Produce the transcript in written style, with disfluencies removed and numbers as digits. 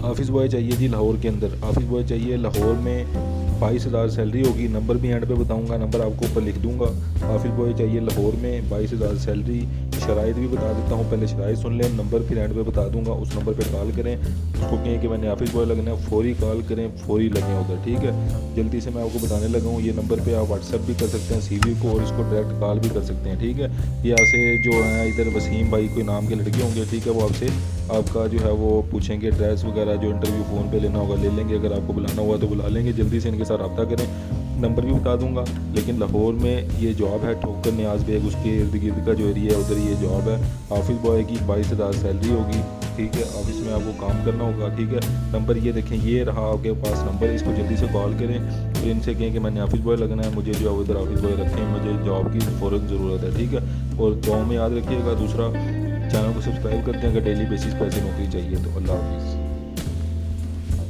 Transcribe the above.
Office boy चाहिए जी लाहौर के अंदर, ऑफिस बॉय चाहिए लाहौर में, 22,000 सैलरी होगी। नंबर भी एंड पे बताऊंगा, नंबर आपको ऊपर लिख दूंगा। ऑफिस बॉय चाहिए लाहौर में, 22,000 सैलरी। शराइत भी बता देता हूँ, पहले शराइत सुन लें, नंबर फिर एंड पे बता दूंगा। उस नंबर पे कॉल करें, उसको कहें कि मैंने ऑफिस बॉय लगना है, फौरी कॉल करें, फौरी लगें उधर, ठीक है। जल्दी से मैं आपको बताने लगा हूँ। ये नंबर पे आप व्हाट्सएप भी कर सकते हैं CV को, और इसको डायरेक्ट कॉल भी कर सकते हैं, ठीक है। यहाँ से जो है इधर वसीम भाई कोई नाम के लड़के होंगे, ठीक है, वो आपसे आपका जो है वो पूछेंगे ड्रेस वगैरह, जो इंटरव्यू फ़ोन पे लेना होगा ले लेंगे, अगर आपको बुलाना हुआ तो बुला लेंगे। जल्दी से इनके साथ रब्ता करें, नंबर भी बता दूंगा। लेकिन लाहौर में ये जॉब है, ठोकर न्याज बेग उसके इर्द गिर्द का जो एरिया है उधर ये जॉब है। ऑफिस बॉय की 22,000 सैलरी होगी, ठीक है। ऑफिस में आपको काम करना होगा, ठीक है। नंबर ये देखें, ये रहा आपके पास नंबर, इसको जल्दी से कॉल करें और इनसे कहें कि मैंने ऑफिस बॉय लगना है, मुझे जो है उधर ऑफिस बॉय रखें, मुझे जॉब की फ़ौरन ज़रूरत है, ठीक है। और गाँव में याद रखिएगा। दूसरा, चैनल को सब्सक्राइब करते हैं अगर डेली बेसिस पर ऐसी नौकरी चाहिए तो। अल्लाह हाफिज़।